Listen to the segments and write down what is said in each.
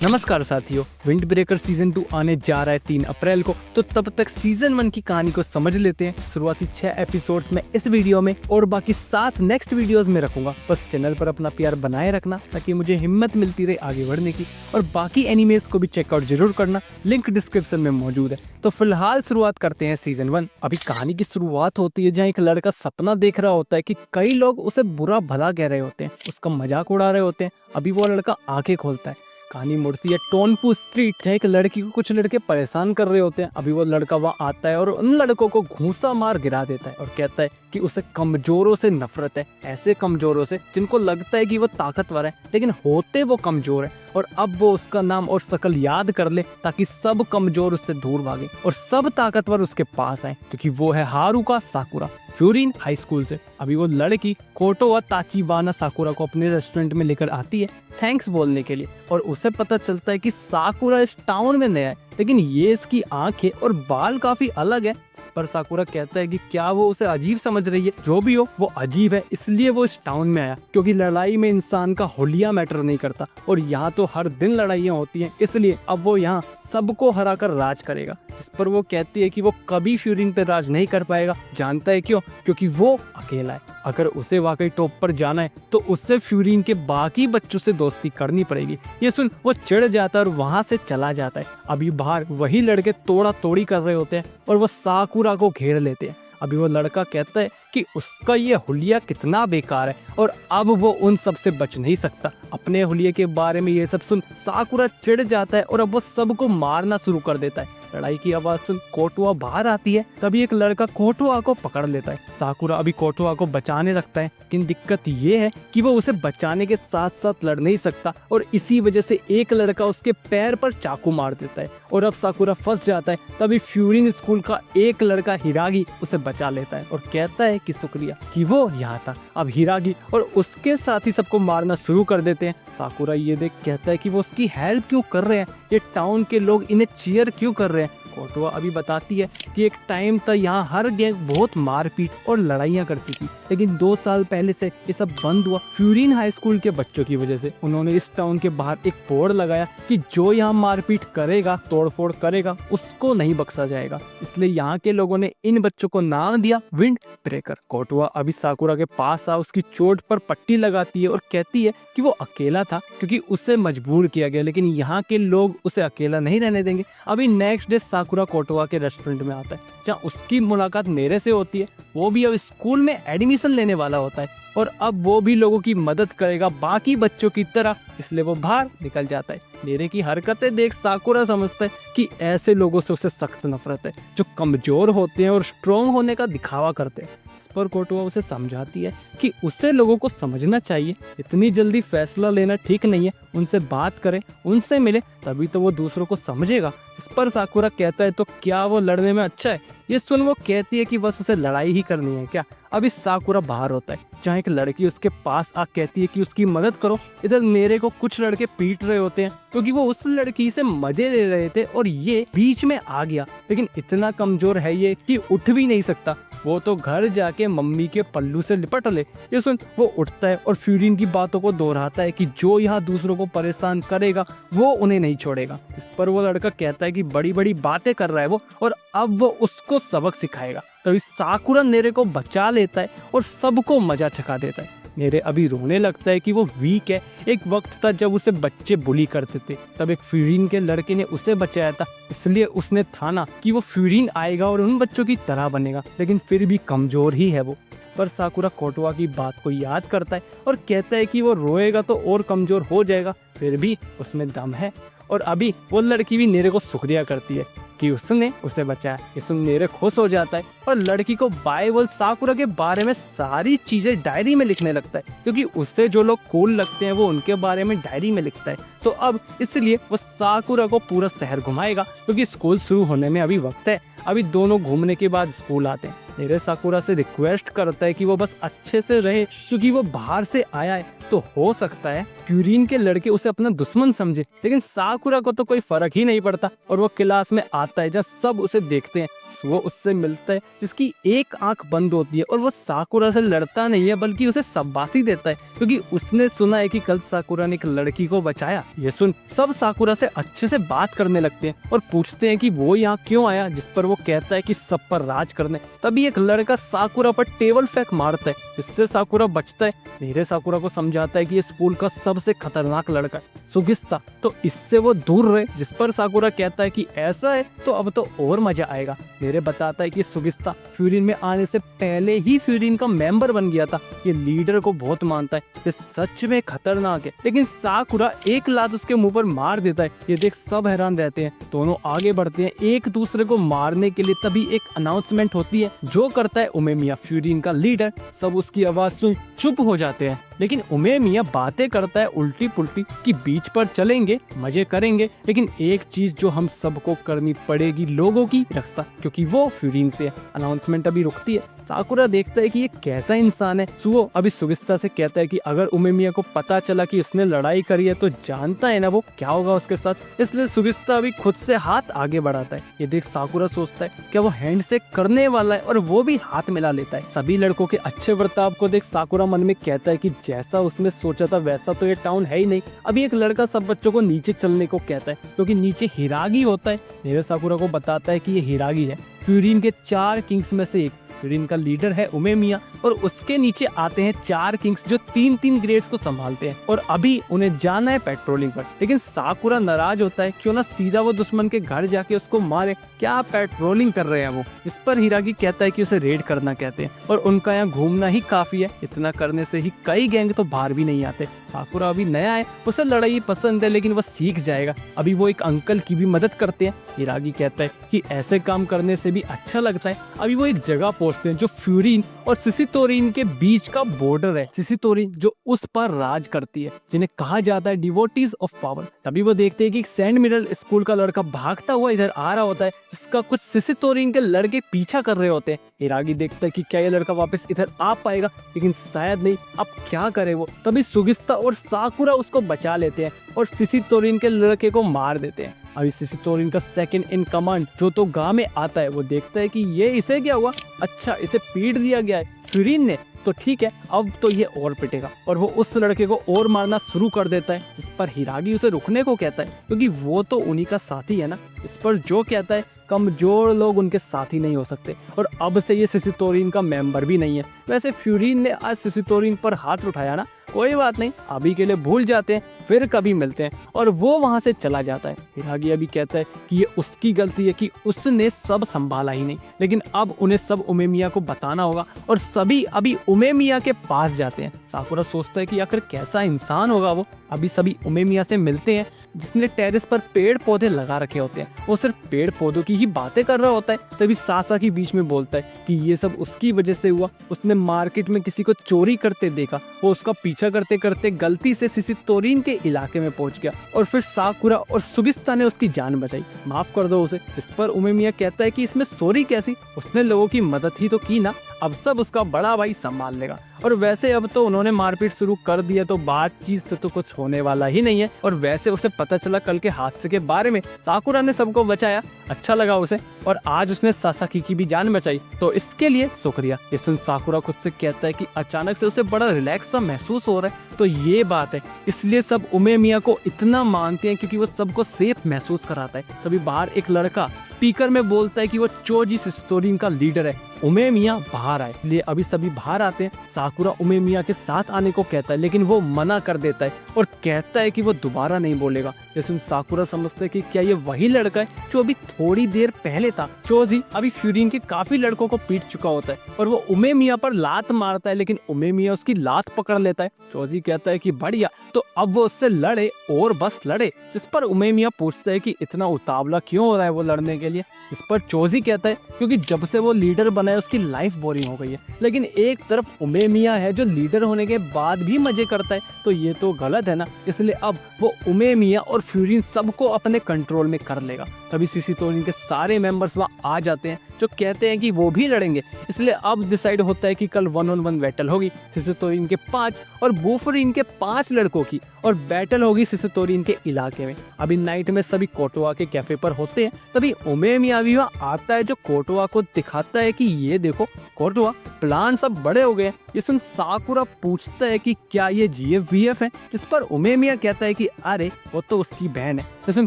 नमस्कार साथियों, wind breaker season 2 आने जा रहा है 3 अप्रैल को। तो तब तक सीजन 1 की कहानी को समझ लेते हैं। शुरुआती 6 एपिसोड्स में इस वीडियो में और बाकी 7 नेक्स्ट वीडियोस में रखूंगा। बस चैनल पर अपना प्यार बनाए रखना ताकि मुझे हिम्मत मिलती रहे आगे बढ़ने की। और बाकी एनिमेस को भी चेकआउट जरूर करना, लिंक डिस्क्रिप्शन में मौजूद है। तो फिलहाल शुरुआत करते हैं सीजन 1। अभी कहानी की शुरुआत होती है जहाँ एक लड़का सपना देख रहा होता है कि कई लोग उसे बुरा भला कह रहे होते हैं, उसका मजाक उड़ा रहे होते हैं। अभी वो लड़का आंखें खोलता है। कहानी मुड़ती है टोनपू स्ट्रीट, जहाँ एक लड़की को कुछ लड़के परेशान कर रहे होते हैं। अभी वो लड़का वहाँ आता है और उन लड़कों को घूंसा मार गिरा देता है और कहता है कि उसे कमजोरों से नफरत है, ऐसे कमजोरों से जिनको लगता है कि वो ताकतवर है लेकिन होते वो कमजोर है। और अब वो उसका नाम और शकल याद कर ले ताकि सब कमजोर उससे दूर भागे और सब ताकतवर उसके पास आए, क्योंकि वो है Haruka Sakura, Furin high school से। अभी वो लड़की कोटोवा ताचिबाना साकुरा को अपने रेस्टोरेंट में लेकर आती है थैंक्स बोलने के लिए। और उसे पता चलता है कि साकुरा इस टाउन में नया है, लेकिन ये इसकी आंखें और बाल काफी अलग है। इस पर साकुरा कहता है कि क्या वो उसे अजीब समझ रही है। जो भी हो, वो अजीब है, इसलिए वो इस टाउन में आया, क्योंकि लड़ाई में इंसान का हुलिया मैटर नहीं करता और यहाँ तो हर दिन लड़ाइयाँ होती हैं, इसलिए अब वो यहाँ सबको हराकर राज करेगा। जिस पर वो कहती है कि वो कभी फ्यूरिन पे राज नहीं कर पाएगा। जानता है क्यों? क्योंकि वो अकेला है। अगर उसे वाकई टॉप पर जाना है तो उससे फ्यूरिन के बाकी बच्चों से दोस्ती करनी पड़ेगी। ये सुन वो चिढ़ जाता है और वहां से चला जाता है। अभी बाहर वही लड़के तोड़ा तोड़ी कर रहे होते हैं और वो साकुरा को घेर लेते हैं। अभी वो लड़का कहता है कि उसका ये हुलिया कितना बेकार है और अब वो उन सब से बच नहीं सकता। अपने हुलिये के बारे में ये सब सुन साकुरा चिढ़ जाता है और अब वो सबको मारना शुरू कर देता है। लड़ाई की आवाज सुन कोटुआ बाहर आती है, तभी एक लड़का कोटुआ को पकड़ लेता है। साकुरा अभी कोटुआ को बचाने लगता है, लेकिन दिक्कत ये है कि वो उसे बचाने के साथ साथ लड़ नहीं सकता और इसी वजह से एक लड़का उसके पैर पर चाकू मार देता है और अब साकुरा फंस जाता है। तभी फ्यूरिन स्कूल का एक लड़का हिरागी उसे बचा लेता है और कहता है कि शुक्रिया कि वो यहाँ था। अब हिरागी और उसके साथी सबको मारना शुरू कर देते हैं। साकुरा ये देख कहता है कि वो उसकी हेल्प क्यों कर रहे हैं, ये टाउन के लोग इन्हें चीयर क्यों कर रहे हैं। कोटुआ अभी बताती है कि एक टाइम था यहाँ हर गैंग बहुत मारपीट और लड़ाइयाँ करती थी, लेकिन 2 साल पहले से ये सब बंद हुआ फ्यूरिन हाई स्कूल के बच्चों की वजह से। उन्होंने इस टाउन के बाहर एक बोर्ड लगाया कि जो यहाँ मारपीट करेगा, तोड़फोड़ करेगा, उसको नहीं बख्शा जाएगा। इसलिए यहाँ के लोगों ने इन बच्चों को नाम दिया विंड ब्रेकर। कोटुआ अभी साकुरा के पास आ उसकी चोट पर पट्टी लगाती है और कहती है कि वो अकेला था क्योंकि उसे मजबूर किया गया, लेकिन यहाँ के लोग उसे अकेला नहीं रहने देंगे। अभी नेक्स्ट डे साकुरा कोटुआ के रेस्टोरेंट में आता है, जहाँ उसकी मुलाकात मेरे से होती है। वो भी अब स्कूल में एडमिशन लेने वाला होता है और अब वो भी लोगों की मदद करेगा बाकी बच्चों की तरह, इसलिए वो बाहर निकल जाता है। मेरे की हरकतें देख साकुरा समझता है कि ऐसे लोगों से उसे सख्त नफरत है जो कमजोर होते हैं और स्ट्रॉन्ग होने का दिखावा करते हैं। इस पर कोटुआ उसे समझाती है कि उसे लोगों को समझना चाहिए, इतनी जल्दी फैसला लेना ठीक नहीं है, उनसे बात करे, उनसे मिले, तभी तो वो दूसरों को समझेगा। इस पर साकुरा कहता है तो क्या वो लड़ने में अच्छा है। ये सुन वो कहती है कि बस उसे लड़ाई ही करनी है क्या। अभी साकुरा बाहर होता है, जहाँ एक लड़की उसके पास आ कहती है कि उसकी मदद करो, इधर मेरे को कुछ लड़के पीट रहे होते हैं, क्योंकि वो उस लड़की से मजे ले रहे थे और ये बीच में आ गया। लेकिन इतना कमजोर है ये कि उठ भी नहीं सकता, वो तो घर जाके मम्मी के पल्लू से लिपट ले। ये सुन वो उठता है और फ्यूरिन की बातों को दोहराता है कि जो यहाँ दूसरों को परेशान करेगा वो उन्हें नहीं छोड़ेगा। इस पर वो लड़का कहता है कि बड़ी बड़ी बातें कर रहा है वो और अब वो उसको सबक सिखाएगा। तभी साकुरा नेरे को बचा लेता है और सबको मजा चखा देता है। नेरे अभी रोने लगता है कि वो वीक है। एक वक्त था जब उसे बच्चे बुली करते थे, तब एक फ्यूरिन के लड़के ने उसे बचाया था, इसलिए उसने ठाना कि वो फ्यूरिन आएगा और उन बच्चों की तरह बनेगा, लेकिन फिर भी कमजोर ही है वो। इस पर साकुरा कोटुआ की बात को याद करता है और कहता है कि वो रोएगा तो और कमजोर हो जाएगा, फिर भी उसमें दम है। और अभी वो लड़की भी नेरे को शुक्रिया करती है कि उसने उसे बचाया। ये सुन नेरे खुश हो जाता है और लड़की को बाय बोल साकुरा के बारे में सारी चीजें डायरी में लिखने लगता है, क्योंकि उससे जो लोग कूल लगते हैं वो उनके बारे में डायरी में लिखता है। तो अब इसलिए वो साकुरा को पूरा शहर घुमाएगा, क्योंकि स्कूल शुरू होने में अभी वक्त है। अभी दोनों घूमने के बाद स्कूल आते हैं। नेरे साकुरा से रिक्वेस्ट करता है कि वो बस अच्छे से रहे, क्योंकि वो बाहर से आया है तो हो सकता है फ्यूरिन के लड़के उसे अपना दुश्मन समझे, लेकिन साकुरा को तो कोई फर्क ही नहीं पड़ता और वो क्लास में आता है जहाँ सब उसे देखते हैं। वो उससे मिलता है जिसकी एक आंख बंद होती है और वो साकुरा से लड़ता नहीं है बल्कि उसे शाबाशी देता है क्योंकि उसने सुना है कि कल साकुरा ने एक लड़की को बचाया। ये सुन सब साकुरा से अच्छे से बात करने लगते हैं और पूछते हैं कि वो यहाँ क्यों आया, जिस पर वो कहता है कि सब पर राज करने। तभी एक लड़का साकुरा पर टेबल फेंक मारता है, इससे साकुरा बचता है। नीरे साकुरा को समझाता है कि ये स्कूल का सबसे खतरनाक लड़का है सुगिस्ता, तो इससे वो दूर रहे, जिस पर साकुरा कहता है कि ऐसा है तो अब तो और मजा आएगा। नीरे बताता है कि सुगिस्ता फ्यूरिन में आने से पहले ही फ्यूरिन का मेंबर बन गया था, ये लीडर को बहुत मानता है, ये सच में खतरनाक है। लेकिन साकुरा एक लात उसके मुंह पर मार देता है। ये देख सब हैरान रहते हैं, दोनों आगे बढ़ते हैं एक दूसरे को मारने के लिए। तभी एक अनाउंसमेंट होती है जो करता है उमेमिया, फ्यूरिन का लीडर। सब उसकी आवाज सुन चुप हो जाते हैं, लेकिन उमेमिया बातें करता है उल्टी पुल्टी कि बीच पर चलेंगे, मजे करेंगे, लेकिन एक चीज जो हम सबको करनी पड़ेगी, लोगों की रक्षा, क्योंकि वो फ्यूरिन से है। अनाउंसमेंट अभी रुकती है। साकुरा देखता है कि ये कैसा इंसान है। सुओ अभी सुगिस्ता से कहता है कि अगर उमेमिया को पता चला कि इसने लड़ाई करी है तो जानता है ना वो क्या होगा उसके साथ, इसलिए सुगिस्ता अभी खुद से हाथ आगे बढ़ाता है। ये देख साकुरा सोचता है क्या वो हैंड शेक करने वाला है और वो भी हाथ मिला लेता है। सभी लड़कों के अच्छे बर्ताव को देख साकुरा मन में कहता है कि जैसा उसने सोचा था वैसा तो ये टाउन है ही नहीं। अभी एक लड़का सब बच्चों को नीचे चलने को कहता है क्योंकि नीचे हिरागी होता है। नीरे साकुरा को बताता है कि ये हिरागी है फ्यूरिन के 4 किंग्स में से एक। फ्यूरिन का लीडर है उमेमिया और उसके नीचे आते हैं 4 किंग्स जो 3-3 ग्रेड्स को संभालते हैं और अभी उन्हें जाना है पेट्रोलिंग पर। लेकिन साकुरा नाराज होता है, क्यों ना सीधा वो दुश्मन के घर जाके उसको मारे, क्या पेट्रोलिंग कर रहे हैं वो। इस पर हिरागी कहता है कि उसे रेड करना कहते हैं और उनका यहाँ घूमना ही काफी है, इतना करने से ही कई गैंग तो बाहर भी नहीं आते। साकुरा अभी नया है, उसे लड़ाई पसंद है, लेकिन वो सीख जाएगा। अभी वो एक अंकल की भी मदद करते हैं। हिरागी कहता है कि ऐसे काम करने से भी अच्छा लगता है। अभी वो एक जगह पहुंचते हैं जो फ्यूरिन और सिसितोरिन के बीच का बॉर्डर है। सिसितोरिन जो उस पर राज करती है, जिन्हें कहा जाता है डिवोटीज ऑफ पावर। तभी वो देखते हैं कि एक सेंट मिरल स्कूल का लड़का भागता हुआ इधर आ रहा होता है, जिसका कुछ सिसितोरिन के लड़के पीछा कर रहे होते हैं। हिरागी देखता है कि क्या ये लड़का वापस इधर आ पाएगा, लेकिन शायद नहीं। अब क्या करे वो। तभी सुगिस्ता और साकुरा उसको बचा लेते हैं और सिसितोरिन के लड़के को मार देते हैं। अभी सिसितोरिन का सेकंड इन कमांड जो तो गांव में आता है, वो देखता है कि ये इसे क्या हुआ, अच्छा इसे पीट दिया गया है फ्यूरिन ने, तो ठीक है अब तो ये और पिटेगा। और वो उस लड़के को और मारना शुरू कर देता है, जिस पर हिरागी उसे रुकने को कहता है क्योंकि वो तो उन्हीं का साथी है ना। इस पर जो कहता है कमजोर लोग उनके साथी नहीं हो सकते और अब से ये सिसितोरिन का मेंबर भी नहीं है। वैसे फ्यूरिन ने आज सिसितोरिन पर हाथ उठाया ना, कोई बात नहीं, अभी के लिए भूल जाते हैं, फिर कभी मिलते हैं। और वो वहां से चला जाता है। हिरागी अभी कहता है कि ये उसकी गलती है कि उसने सब संभाला ही नहीं, लेकिन अब उन्हें सब उमेमिया को बताना होगा और सभी अभी उमेमिया के पास जाते हैं। साकुरा सोचता है कि आखिर कैसा इंसान होगा वो। अभी सभी उमेमिया से मिलते हैं, जिसने टेरेस पर पेड़ पौधे लगा रखे होते हैं। वो सिर्फ पेड़ पौधों की ही बातें कर रहा होता है। तभी सासा की बीच में बोलता है कि ये सब उसकी वजह से हुआ, उसने मार्केट में किसी को चोरी करते देखा, वो उसका पीछा करते करते गलती से सिसितोरिन के इलाके में पहुंच गया और फिर साकुरा और सुगिस्ता ने उसकी जान बचाई, माफ कर दो उसे। जिस पर उमेमिया कहता है कि इसमें सॉरी कैसी, उसने लोगों की मदद ही तो की ना, अब सब उसका बड़ा भाई संभाल लेगा। और वैसे अब तो उन्होंने मारपीट शुरू कर दिया तो बातचीत से तो कुछ होने वाला ही नहीं है। और वैसे उसे पता चला कल के हादसे के बारे में, साकुरा ने सबको बचाया, अच्छा लगा उसे, और आज उसने सासाकी की भी जान बचाई, तो इसके लिए शुक्रिया। ये सुन साकुरा खुद से कहता है कि अचानक से उसे बड़ा रिलैक्स सा महसूस हो रहा है। तो ये बात है, इसलिए सब उमेमिया को इतना मानते हैं क्योंकि वो सबको सेफ महसूस कराता है। तभी बाहर एक लड़का स्पीकर में बोलता है कि वो चोजी सिसितोरिन का लीडर है, उमेमिया बाहर आए। लिए अभी सभी बाहर आते हैं। साकुरा उमेमिया के साथ आने को कहता है, लेकिन वो मना कर देता है और कहता है कि वो दोबारा नहीं बोलेगा। जैसे साकुरा समझते है कि क्या ये वही लड़का है जो अभी थोड़ी देर पहले था। चोजी अभी फ्यूरिन के काफी लड़कों को पीट चुका होता है और वो उमेमिया पर लात मारता है, लेकिन उमेमिया उसकी लात पकड़ लेता है। चोजी कहता है कि बढ़िया, तो अब वो उससे लड़े और बस लड़े। जिस पर उमेमिया पूछता है कि इतना उतावला क्यों हो रहा है वो लड़ने के लिए। इस पर चोजी कहता है क्योंकि जब से वो लीडर बना है उसकी लाइफ बोरिंग हो गई है। लेकिन एक तरफ उमेमिया उमेमिया है जो लीडर होने के बाद भी मजे करता है, तो ये तो गलत है ना। इसलिए अब वो उमेमिया और फ्यूरिन सबको अपने कंट्रोल में कर लेगा। तभी सिसितोरिन के सारे मेंबर्स वहाँ आ जाते हैं जो कहते हैं कि वो भी लड़ेंगे। इसलिए अब डिसाइड होता है कि कल 1-on-1 बैटल होगी सिसितोरिन के 5 और बूफरिन के 5 लड़कों की, और बैटल होगी सिसितोरिन के इलाके में। अभी नाइट में सभी कोटोआ के कैफे पर होते हैं। तभी उमेमिया भी वहाँ आता है जो कोटोआ को दिखाता है कि ये देखो कोटोआ, प्लान सब बड़े हो गए। ये सुन साकुरा पूछता है कि क्या ये GF-BF है, इस पर उमेमिया कहता है कि अरे वो तो उसकी बहन है। जिसमें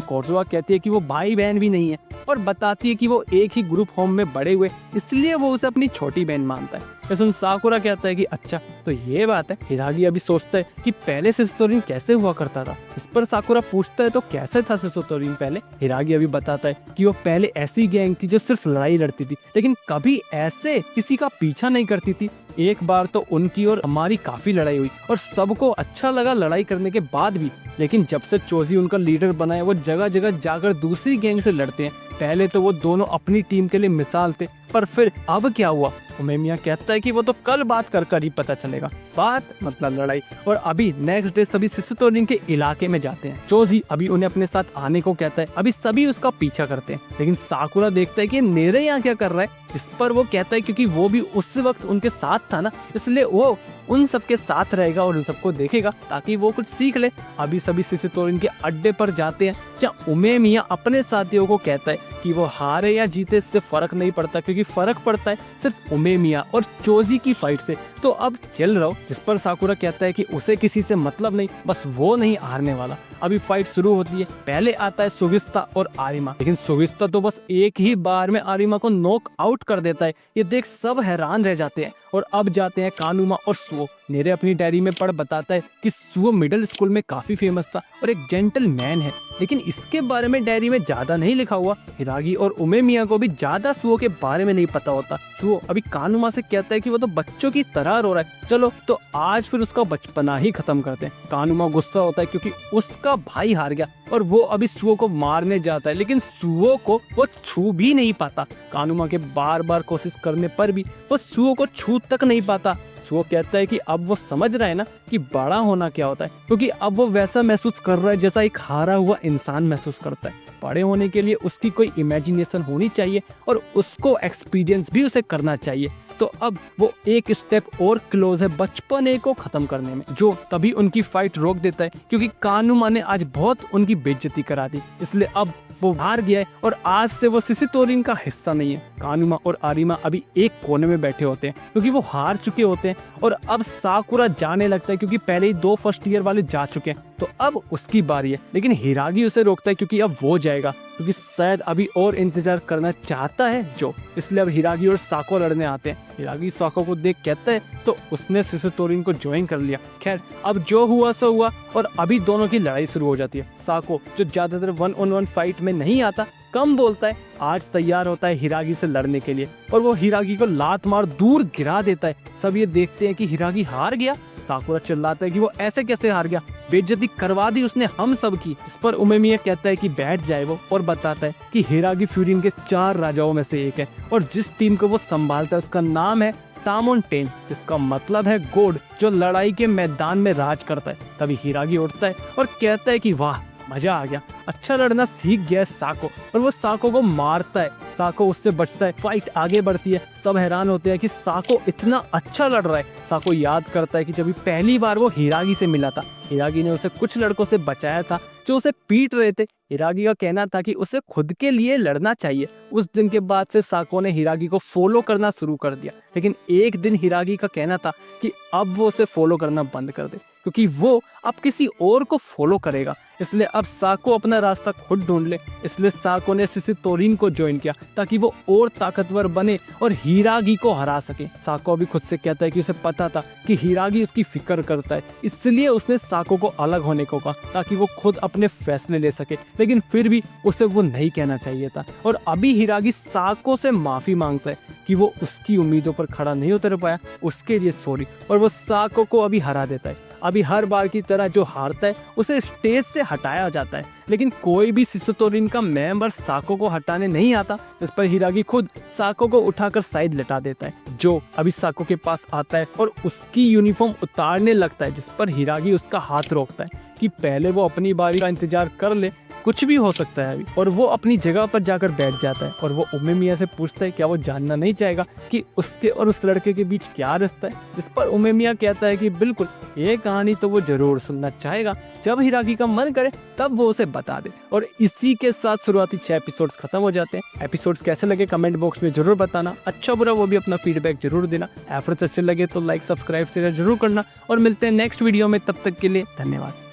कोटोआ कहती है कि वो भाई बहन भी नहीं है और बताती है कि वो एक ही ग्रुप होम में बड़े हुए, इसलिए वो उसे अपनी छोटी बहन मानता है। जिसमें साकुरा कहता है कि अच्छा तो ये बात है। हिरागी अभी सोचता है कि पहले सिसितोरिन कैसे हुआ करता था। इस पर साकुरा पूछता है तो कैसे था सिसितोरिन पहले। हिरागी अभी बताता है कि वो पहले ऐसी गैंग थी जो सिर्फ लड़ाई लड़ती थी, लेकिन कभी ऐसे किसी का पीछा नहीं करती थी। एक बार तो उनकी और हमारी काफी लड़ाई हुई और सबको अच्छा लगा लड़ाई करने के बाद भी, लेकिन जब से चोजी उनका लीडर बना है वो जगह जगह जाकर दूसरी गैंग से लड़ते हैं। पहले तो वो दोनों अपनी टीम के लिए मिसाल थे, पर फिर अब क्या हुआ उमेमिया कहता है कि वो तो कल बात कर ही पता चलेगा। बात मतलब लड़ाई। और अभी नेक्स्ट डे सभी सिसितोरिन के इलाके में जाते हैं। चोजी अभी उन्हें अपने साथ आने को कहता है। अभी सभी उसका पीछा करते हैं, लेकिन साकुरा देखता है कि नेरे यहाँ क्या कर रहा है। इस पर वो कहता है क्योंकि वो भी उस वक्त उनके साथ था ना, इसलिए वो उन सबके साथ रहेगा और उन सबको देखेगा ताकि वो कुछ सीख ले। अभी सभी सिसितोरिन के अड्डे पर जाते हैं जहाँ उमेमिया अपने साथियों को कहता है कि वो हारे या जीते इससे फर्क नहीं पड़ता, क्योंकि फर्क पड़ता है सिर्फ उमेमिया और चोजी की फाइट से। तो अब चल रहो। जिस पर साकुरा कहता है कि उसे किसी से मतलब नहीं, बस वो नहीं हारने वाला। अभी फाइट शुरू होती है। पहले आता है सुगिस्ता और आरिमा, लेकिन सुगिस्ता तो बस एक ही बार में आरिमा को नॉक आउट कर देता है। ये देख सब हैरान रह जाते हैं। और अब जाते हैं कानुमा और सुओ। नेरे अपनी डायरी में पढ़ बताता है कि सुओ मिडिल स्कूल में काफी फेमस था और एक जेंटलमैन है, लेकिन इसके बारे में डायरी में ज्यादा नहीं लिखा हुआ। हिरागी और उमेमिया को भी ज्यादा सुओ के बारे में नहीं पता होता। सुओ अभी कानुमा से कहता है कि वो तो बच्चों की तरह रो रहा है, चलो तो आज फिर उसका बचपना ही खत्म करते हैं। कानुमा गुस्सा होता है क्योंकि उसका भाई हार गया और वो अभी सुओ को मारने जाता है, लेकिन सुओ को वो छू भी नहीं पाता। कानुमा के बार बार कोशिश करने पर भी वो सुओ को छू तक नहीं पाता। सुओ कहता है कि अब वो समझ रहा है ना कि बड़ा होना क्या होता है, क्योंकि अब वो वैसा महसूस कर रहा है जैसा एक हारा हुआ इंसान महसूस करता है। बड़े होने के लिए उसकी कोई इमेजिनेशन होनी चाहिए और उसको एक्सपीरियंस भी उसे करना चाहिए। तो अब वो एक स्टेप और क्लोज है बचपने को खत्म करने में। जो तभी उनकी फाइट रोक देता है क्योंकि कानुमा ने आज बहुत उनकी बेइज्जती करा दी, इसलिए अब वो हार गया है और आज से वो सिसितोरिन का हिस्सा नहीं है। कानुमा और आरिमा अभी एक कोने में बैठे होते हैं क्योंकि वो हार चुके होते हैं और अब साकुरा जाने लगता है क्योंकि पहले ही 2 फर्स्ट ईयर वाले जा चुके हैं, तो अब उसकी बारी है। लेकिन हिरागी उसे रोकता है क्योंकि अब वो जाएगा, क्योंकि शायद अभी और इंतजार करना चाहता है जो, इसलिए अब हिरागी और साको लड़ने आते हैं। हिरागी साको को देख कहता है तो उसने सिसितोरिन को ज्वाइन कर लिया। खैर अब जो हुआ सो हुआ और अभी दोनों की लड़ाई शुरू हो जाती है। साको जो ज्यादातर 1-on-1 फाइट में नहीं आता, कम बोलता है, आज तैयार होता है हिरागी से लड़ने के लिए और वो हिरागी को लात मार दूर गिरा देता है। सब ये देखते हैं कि हिरागी हार गया। साकुरा चिल्लाता है कि वो ऐसे कैसे हार गया, बेइज्जती करवा दी उसने हम सब की। इस पर उमेमिया कहता है कि बैठ जाए वो और बताता है कि हिरागी फ्यूरिन के 4 राजाओं में से एक है और जिस टीम को वो संभालता है उसका नाम है तामोन टेन, जिसका मतलब है गोड, जो लड़ाई के मैदान में राज करता है। तभी हिरागी उठता है और कहता है कि वाह मजा आ गया, अच्छा लड़ना सीख गया है साको, और वो साको को मारता है। साको उससे बचता है, फाइट आगे बढ़ती है। सब हैरान होते हैं कि साको इतना अच्छा लड़ रहा है। साको याद करता है कि जब पहली बार वो हिरागी से मिला था, हिरागी ने उसे कुछ लड़कों से बचाया था जो उसे पीट रहे थे। हिरागी का कहना था कि उसे खुद के लिए लड़ना चाहिए। उस दिन के बाद से साको ने हिरागी को फॉलो करना शुरू कर दिया, लेकिन एक दिन हिरागी का कहना था कि अब वो उसे फॉलो करना बंद कर दे क्योंकि वो अब किसी और को फॉलो करेगा। इसलिए अब साको अपना रास्ता खुद ढूंढ ले। इसलिए साको ने सिसितोरिन को ज्वाइन किया ताकि वो और ताकतवर बने और हिरागी को हरा सके। साको अभी खुद से कहता है कि उसे पता था कि हिरागी उसकी फिक्र करता है, इसलिए उसने साको को अलग होने को कहा ताकि वो खुद अपने फैसले ले सके, लेकिन फिर भी उसे वो नहीं कहना चाहिए था। और अभी हिरागी साको से माफी मांगता है कि वो उसकी उम्मीदों पर खड़ा नहीं उतर पाया, उसके लिए सॉरी, और वो साको को अभी हरा देता है। अभी हर बार की तरह जो हारता है उसे स्टेज से हटाया जाता है, लेकिन कोई भी सिसोटोरिन का मेंबर साको को हटाने नहीं आता। इस पर हिरागी खुद साको को उठाकर साइड लटा देता है, जो अभी साको के पास आता है और उसकी यूनिफॉर्म उतारने लगता है, जिस पर हिरागी उसका हाथ रोकता है कि पहले वो अपनी बारी का इंतजार कर ले, कुछ भी हो सकता है अभी। और वो अपनी जगह पर जाकर बैठ जाता है और वो उमेमिया से पूछता है क्या वो जानना नहीं चाहेगा कि उसके और उस लड़के के बीच क्या रिश्ता है। इस पर उमेमिया कहता है कि बिल्कुल, ये कहानी तो वो जरूर सुनना चाहेगा, जब हिरागी का मन करे तब वो उसे बता दे। और इसी के साथ शुरुआती 6 एपिसोड्स खत्म हो जाते हैं। एपिसोड्स कैसे लगे कमेंट बॉक्स में जरूर बताना, अच्छा बुरा वो भी अपना फीडबैक जरूर देना। एफर्ट्स अच्छे लगे तो लाइक सब्सक्राइब शेयर जरूर करना और मिलते हैं नेक्स्ट वीडियो में, तब तक के लिए धन्यवाद।